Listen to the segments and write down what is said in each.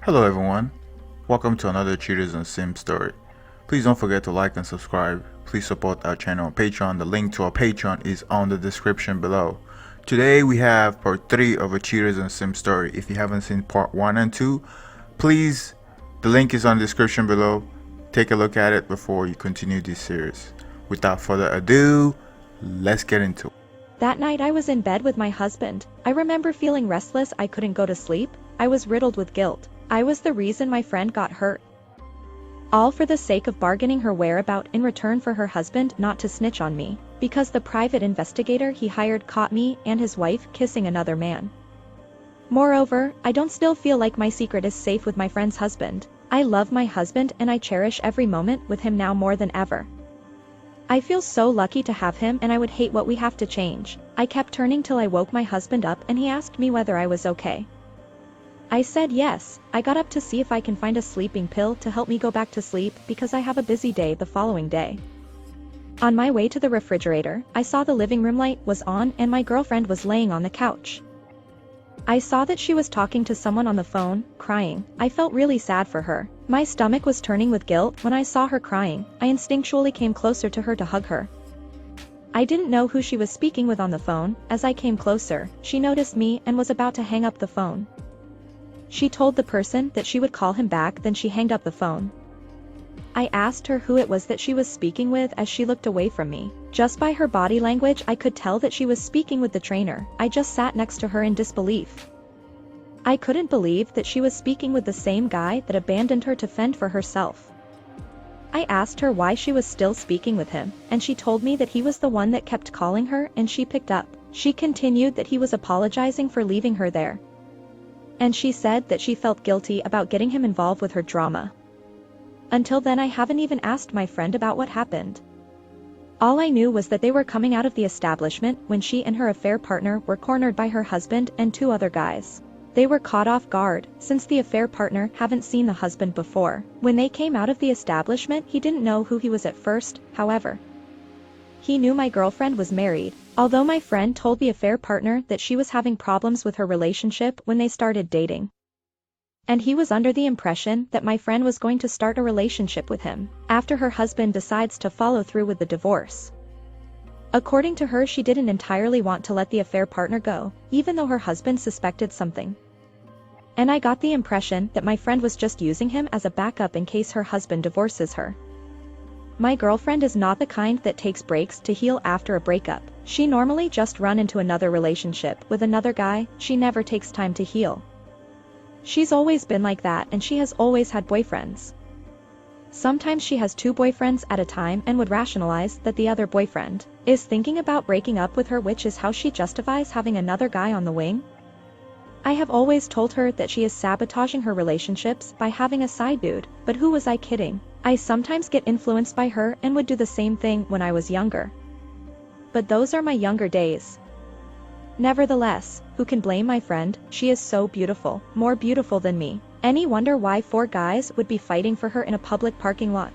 Hello everyone, welcome to another Cheaters and Sim story. Please don't forget to like and subscribe. Please support our channel on Patreon. The link to our Patreon is on the description below. Today we have part 3 of a Cheaters and Sim story. If you haven't seen part 1 and 2, please, the link is on the description below. Take a look at it before you continue this series. Without further ado, let's get into it. That night I was in bed with my husband. I remember feeling restless. I couldn't go to sleep. I was riddled with guilt. I was the reason my friend got hurt. All for the sake of bargaining her whereabout in return for her husband not to snitch on me, because the private investigator he hired caught me and his wife kissing another man. Moreover, I don't still feel like my secret is safe with my friend's husband. I love my husband and I cherish every moment with him now more than ever. I feel so lucky to have him and I would hate what we have to change. I kept turning till I woke my husband up and he asked me whether I was okay. I said yes. I got up to see if I can find a sleeping pill to help me go back to sleep because I have a busy day the following day. On my way to the refrigerator, I saw the living room light was on and my girlfriend was laying on the couch. I saw that she was talking to someone on the phone, crying. I felt really sad for her. My stomach was turning with guilt when I saw her crying. I instinctually came closer to her to hug her. I didn't know who she was speaking with on the phone. As I came closer, she noticed me and was about to hang up the phone. She told the person that she would call him back, then she hanged up the phone. I asked her who it was that she was speaking with as she looked away from me. Just by her body language I could tell that she was speaking with the trainer. I just sat next to her in disbelief. I couldn't believe that she was speaking with the same guy that abandoned her to fend for herself. I asked her why she was still speaking with him, and she told me that he was the one that kept calling her and she picked up. She continued that he was apologizing for leaving her there. And she said that she felt guilty about getting him involved with her drama. Until then I haven't even asked my friend about what happened. All I knew was that they were coming out of the establishment when she and her affair partner were cornered by her husband and 2 other guys. They were caught off guard, since the affair partner haven't seen the husband before. When they came out of the establishment he didn't know who he was at first, however. He knew my girlfriend was married, although my friend told the affair partner that she was having problems with her relationship when they started dating. And he was under the impression that my friend was going to start a relationship with him, after her husband decides to follow through with the divorce. According to her, she didn't entirely want to let the affair partner go, even though her husband suspected something. And I got the impression that my friend was just using him as a backup in case her husband divorces her. My girlfriend is not the kind that takes breaks to heal after a breakup. She normally just run into another relationship with another guy. She never takes time to heal. She's always been like that and she has always had boyfriends. Sometimes she has 2 boyfriends at a time and would rationalize that the other boyfriend is thinking about breaking up with her, which is how she justifies having another guy on the wing. I have always told her that she is sabotaging her relationships by having a side dude, but who was I kidding? I sometimes get influenced by her and would do the same thing when I was younger. But those are my younger days. Nevertheless, who can blame my friend? She is so beautiful, more beautiful than me. Any wonder why 4 guys would be fighting for her in a public parking lot?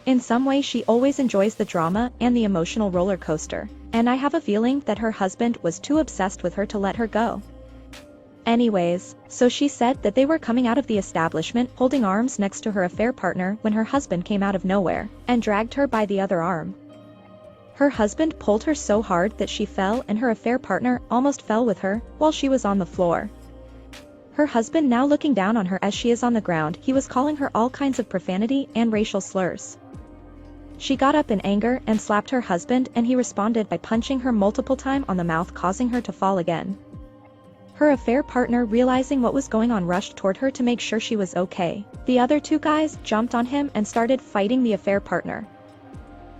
In some way she always enjoys the drama and the emotional roller coaster, and I have a feeling that her husband was too obsessed with her to let her go. Anyways, so she said that they were coming out of the establishment holding arms next to her affair partner when her husband came out of nowhere and dragged her by the other arm. Her husband pulled her so hard that she fell and her affair partner almost fell with her while she was on the floor. Her husband now looking down on her as she is on the ground, he was calling her all kinds of profanity and racial slurs. She got up in anger and slapped her husband and he responded by punching her multiple times on the mouth, causing her to fall again. Her affair partner, realizing what was going on, rushed toward her to make sure she was okay. The other 2 guys jumped on him and started fighting the affair partner.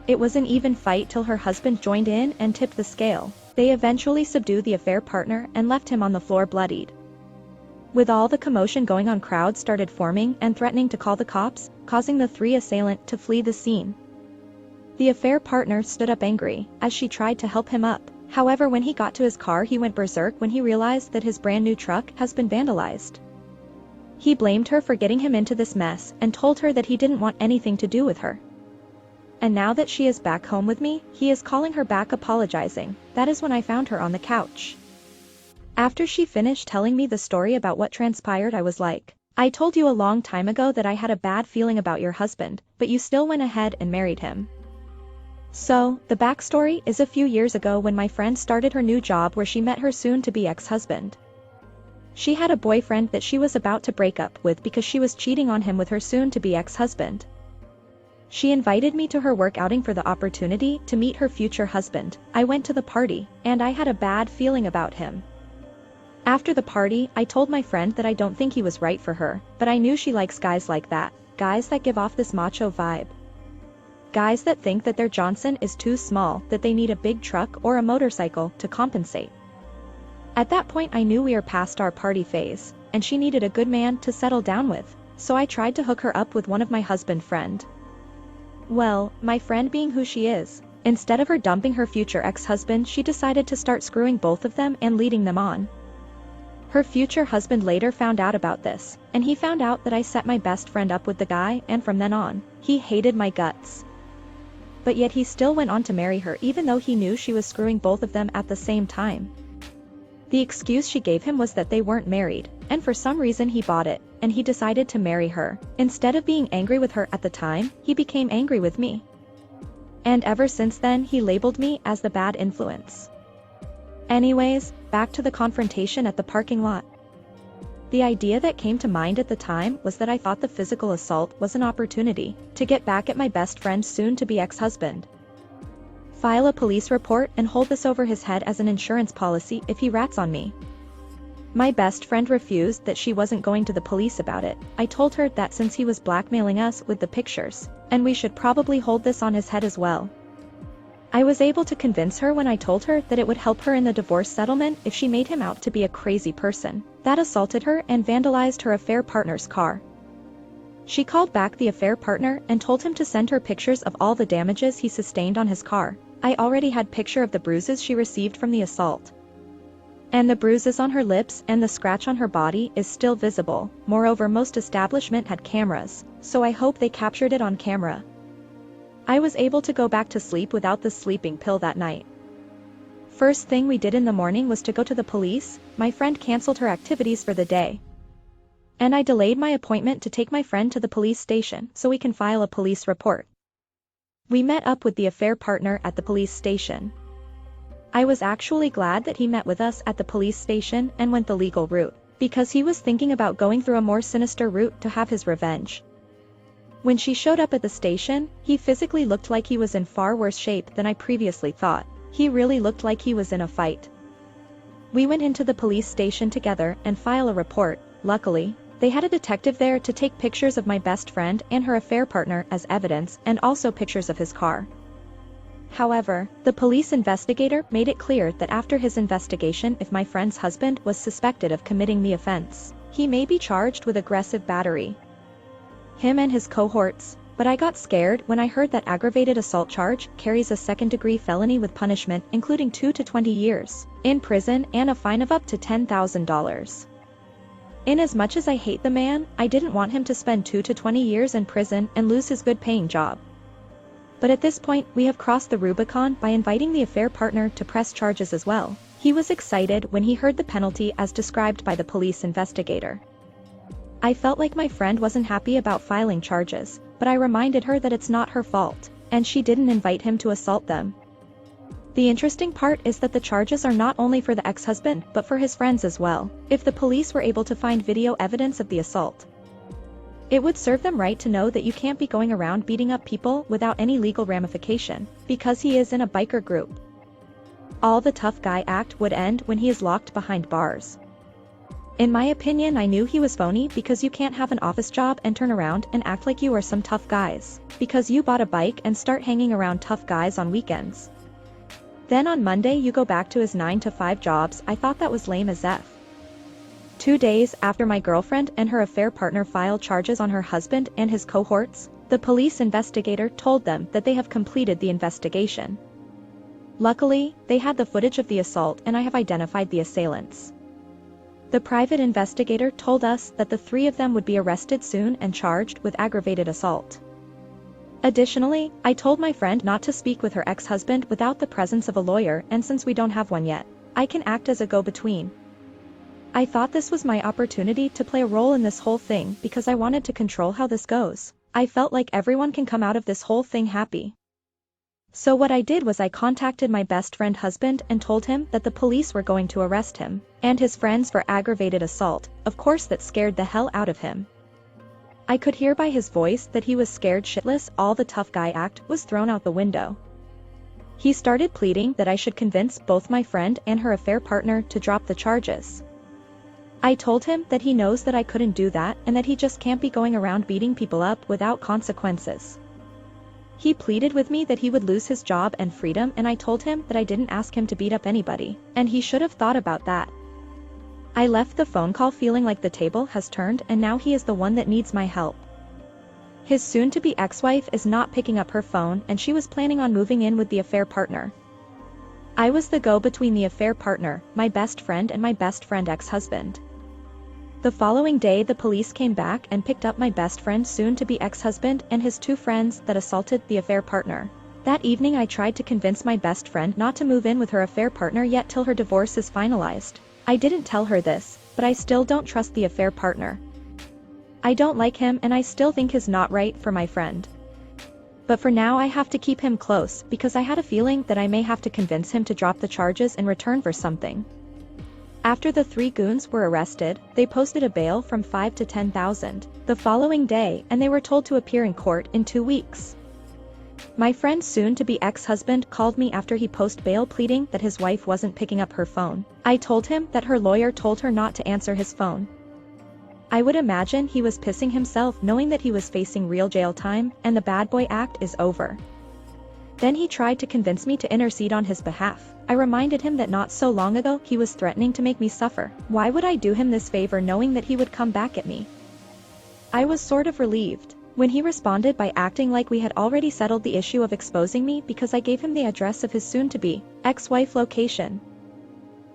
It was an even fight till her husband joined in and tipped the scale. They eventually subdued the affair partner and left him on the floor bloodied. With all the commotion going on, crowds started forming and threatening to call the cops, causing the 3 assailants to flee the scene. The affair partner stood up angry as she tried to help him up. However, when he got to his car he went berserk when he realized that his brand new truck has been vandalized. He blamed her for getting him into this mess and told her that he didn't want anything to do with her. And now that she is back home with me, he is calling her back apologizing. That is when I found her on the couch. After she finished telling me the story about what transpired, I was like, I told you a long time ago that I had a bad feeling about your husband, but you still went ahead and married him. So, the backstory is a few years ago when my friend started her new job where she met her soon-to-be ex-husband. She had a boyfriend that she was about to break up with because she was cheating on him with her soon-to-be ex-husband. She invited me to her work outing for the opportunity to meet her future husband. I went to the party, and I had a bad feeling about him. After the party, I told my friend that I don't think he was right for her, but I knew she likes guys like that, guys that give off this macho vibe. Guys that think that their Johnson is too small, that they need a big truck or a motorcycle to compensate. At that point I knew we were past our party phase, and she needed a good man to settle down with, so I tried to hook her up with one of my husband friend. Well, my friend being who she is, instead of her dumping her future ex-husband, she decided to start screwing both of them and leading them on. Her future husband later found out about this, and he found out that I set my best friend up with the guy, and from then on, he hated my guts. But yet he still went on to marry her even though he knew she was screwing both of them at the same time. The excuse she gave him was that they weren't married, and for some reason he bought it, and he decided to marry her. Instead of being angry with her at the time, he became angry with me. And ever since then he labeled me as the bad influence. Anyways, back to the confrontation at the parking lot. The idea that came to mind at the time was that I thought the physical assault was an opportunity to get back at my best friend's soon-to-be ex-husband. File a police report and hold this over his head as an insurance policy if he rats on me. My best friend refused that she wasn't going to the police about it. I told her that since he was blackmailing us with the pictures, and we should probably hold this on his head as well. I was able to convince her when I told her that it would help her in the divorce settlement if she made him out to be a crazy person that assaulted her and vandalized her affair partner's car. She called back the affair partner and told him to send her pictures of all the damages he sustained on his car. I already had picture of the bruises she received from the assault. And the bruises on her lips and the scratch on her body is still visible. Moreover, most establishment had cameras, so I hope they captured it on camera. I was able to go back to sleep without the sleeping pill that night. First thing we did in the morning was to go to the police. My friend canceled her activities for the day. And I delayed my appointment to take my friend to the police station so we can file a police report. We met up with the affair partner at the police station. I was actually glad that he met with us at the police station and went the legal route, because he was thinking about going through a more sinister route to have his revenge. When she showed up at the station, he physically looked like he was in far worse shape than I previously thought. He really looked like he was in a fight. We went into the police station together and filed a report. Luckily, they had a detective there to take pictures of my best friend and her affair partner as evidence and also pictures of his car. However, the police investigator made it clear that after his investigation, if my friend's husband was suspected of committing the offense, he may be charged with aggressive battery. Him and his cohorts, but I got scared when I heard that aggravated assault charge carries a second-degree felony with punishment including 2 to 20 years in prison and a fine of up to $10,000. Inasmuch as I hate the man, I didn't want him to spend 2 to 20 years in prison and lose his good-paying job. But at this point, we have crossed the Rubicon by inviting the affair partner to press charges as well. He was excited when he heard the penalty as described by the police investigator. I felt like my friend wasn't happy about filing charges, but I reminded her that it's not her fault, and she didn't invite him to assault them. The interesting part is that the charges are not only for the ex-husband but for his friends as well. If the police were able to find video evidence of the assault, it would serve them right to know that you can't be going around beating up people without any legal ramification, because he is in a biker group. All the tough guy act would end when he is locked behind bars. In my opinion, I knew he was phony because you can't have an office job and turn around and act like you are some tough guys, because you bought a bike and start hanging around tough guys on weekends. Then on Monday you go back to his 9-to-5 jobs. I thought that was lame as F. 2 days after my girlfriend and her affair partner filed charges on her husband and his cohorts, the police investigator told them that they have completed the investigation. Luckily, they had the footage of the assault and I have identified the assailants. The private investigator told us that the 3 of them would be arrested soon and charged with aggravated assault. Additionally, I told my friend not to speak with her ex-husband without the presence of a lawyer, and since we don't have one yet, I can act as a go-between. I thought this was my opportunity to play a role in this whole thing because I wanted to control how this goes. I felt like everyone can come out of this whole thing happy. So what I did was I contacted my best friend husband and told him that the police were going to arrest him and his friends for aggravated assault. Of course that scared the hell out of him. I could hear by his voice that he was scared shitless. All the tough guy act was thrown out the window. He started pleading that I should convince both my friend and her affair partner to drop the charges. I told him that he knows that I couldn't do that and that he just can't be going around beating people up without consequences. He pleaded with me that he would lose his job and freedom, and I told him that I didn't ask him to beat up anybody, and he should have thought about that. I left the phone call feeling like the table has turned and now he is the one that needs my help. His soon-to-be ex-wife is not picking up her phone and she was planning on moving in with the affair partner. I was the go-between the affair partner, my best friend and my best friend ex-husband. The following day the police came back and picked up my best friend soon-to-be ex-husband and his two friends that assaulted the affair partner. That evening I tried to convince my best friend not to move in with her affair partner yet till her divorce is finalized. I didn't tell her this, but I still don't trust the affair partner. I don't like him and I still think he's not right for my friend. But for now I have to keep him close because I had a feeling that I may have to convince him to drop the charges in return for something. After the three goons were arrested, they posted a bail from $5,000 to $10,000 the following day and they were told to appear in court in 2 weeks. My friend's soon-to-be ex-husband called me after he posted bail pleading that his wife wasn't picking up her phone. I told him that her lawyer told her not to answer his phone. I would imagine he was pissing himself knowing that he was facing real jail time and the bad boy act is over. Then he tried to convince me to intercede on his behalf. I reminded him that not so long ago he was threatening to make me suffer. Why would I do him this favor knowing that he would come back at me? I was sort of relieved when he responded by acting like we had already settled the issue of exposing me because I gave him the address of his soon-to-be ex-wife location.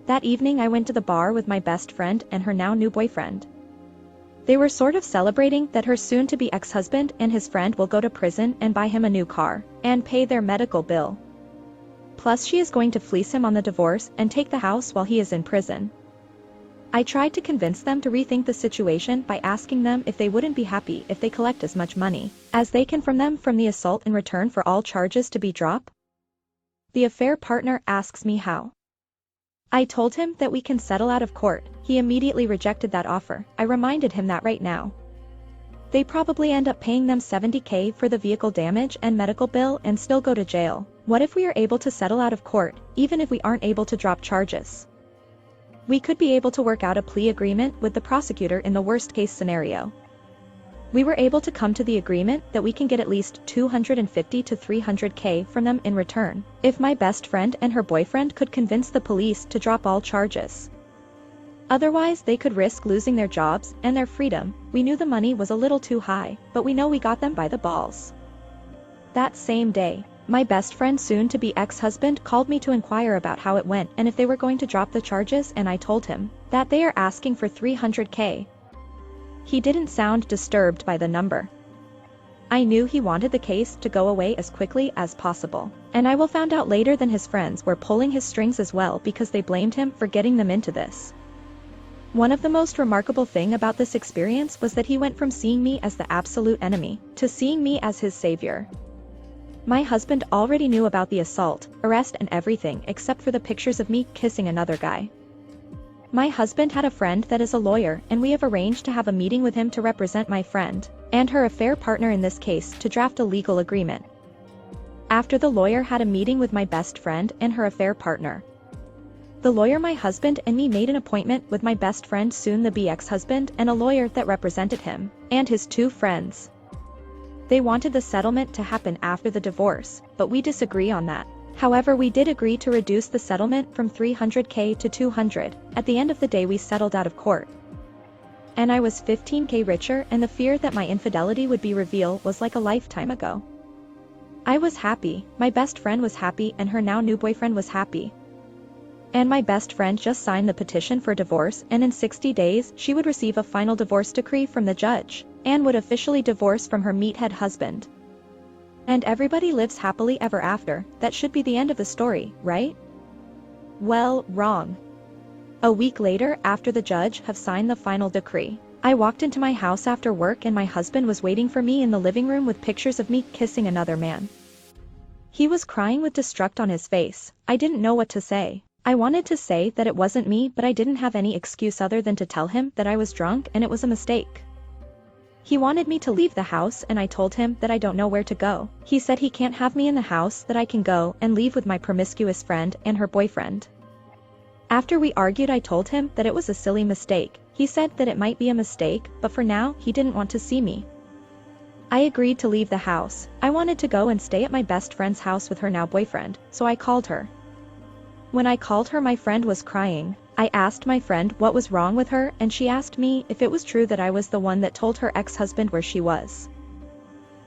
That evening I went to the bar with my best friend and her now new boyfriend. They were sort of celebrating that her soon-to-be ex-husband and his friend will go to prison and buy him a new car and pay their medical bill. Plus she is going to fleece him on the divorce and take the house while he is in prison. I tried to convince them to rethink the situation by asking them if they wouldn't be happy if they collect as much money as they can from them from the assault in return for all charges to be dropped. The affair partner asks me how. I told him that we can settle out of court. He immediately rejected that offer. I reminded him that right now they probably end up paying them $70,000 for the vehicle damage and medical bill and still go to jail. What if we are able to settle out of court, even if we aren't able to drop charges? We could be able to work out a plea agreement with the prosecutor in the worst case scenario. We were able to come to the agreement that we can get at least $250,000 to $300,000 from them in return, if my best friend and her boyfriend could convince the police to drop all charges. Otherwise they could risk losing their jobs and their freedom. We knew the money was a little too high, but we know we got them by the balls. That same day, my best friend's soon-to-be ex-husband called me to inquire about how it went and if they were going to drop the charges, and I told him that they are asking for $300,000. He didn't sound disturbed by the number. I knew he wanted the case to go away as quickly as possible, and I will found out later that his friends were pulling his strings as well because they blamed him for getting them into this. One of the most remarkable thing about this experience was that he went from seeing me as the absolute enemy to seeing me as his savior. My husband already knew about the assault, arrest and everything except for the pictures of me kissing another guy. My husband had a friend that is a lawyer and we have arranged to have a meeting with him to represent my friend and her affair partner in this case to draft a legal agreement. After the lawyer had a meeting with my best friend and her affair partner, the lawyer, my husband and me made an appointment with my best friend soon-to-be ex-husband and a lawyer that represented him and his two friends. They wanted the settlement to happen after the divorce, but we disagree on that. However, we did agree to reduce the settlement from $300,000 to $200,000. At the end of the day we settled out of court. And I was $15,000 richer, and the fear that my infidelity would be revealed was like a lifetime ago. I was happy, my best friend was happy and her now new boyfriend was happy. And my best friend just signed the petition for divorce, and in 60 days she would receive a final divorce decree from the judge, and would officially divorce from her meathead husband. And everybody lives happily ever after. That should be the end of the story, right? Well, wrong. A week later, after the judge have signed the final decree, I walked into my house after work and my husband was waiting for me in the living room with pictures of me kissing another man. He was crying with distraught on his face. I didn't know what to say. I wanted to say that it wasn't me, but I didn't have any excuse other than to tell him that I was drunk and it was a mistake. He wanted me to leave the house and I told him that I don't know where to go. He said he can't have me in the house, that I can go and leave with my promiscuous friend and her boyfriend. After we argued, I told him that it was a silly mistake. He said that it might be a mistake, but for now, he didn't want to see me. I agreed to leave the house. I wanted to go and stay at my best friend's house with her now boyfriend, so I called her. When I called her, my friend was crying. I asked my friend what was wrong with her, and she asked me if it was true that I was the one that told her ex-husband where she was.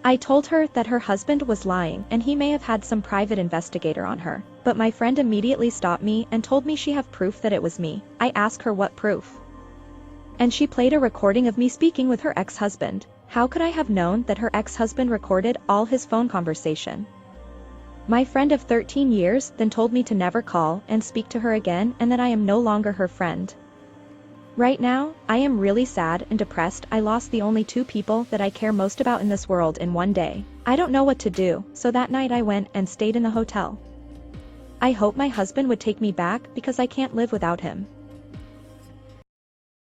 I told her that her husband was lying and he may have had some private investigator on her, but my friend immediately stopped me and told me she have proof that it was me. I asked her what proof. And she played a recording of me speaking with her ex-husband. How could I have known that her ex-husband recorded all his phone conversation? My friend of 13 years then told me to never call and speak to her again and that I am no longer her friend. Right now, I am really sad and depressed. I lost the only two people that I care most about in this world in one day. I don't know what to do, so that night I went and stayed in the hotel. I hope my husband would take me back because I can't live without him.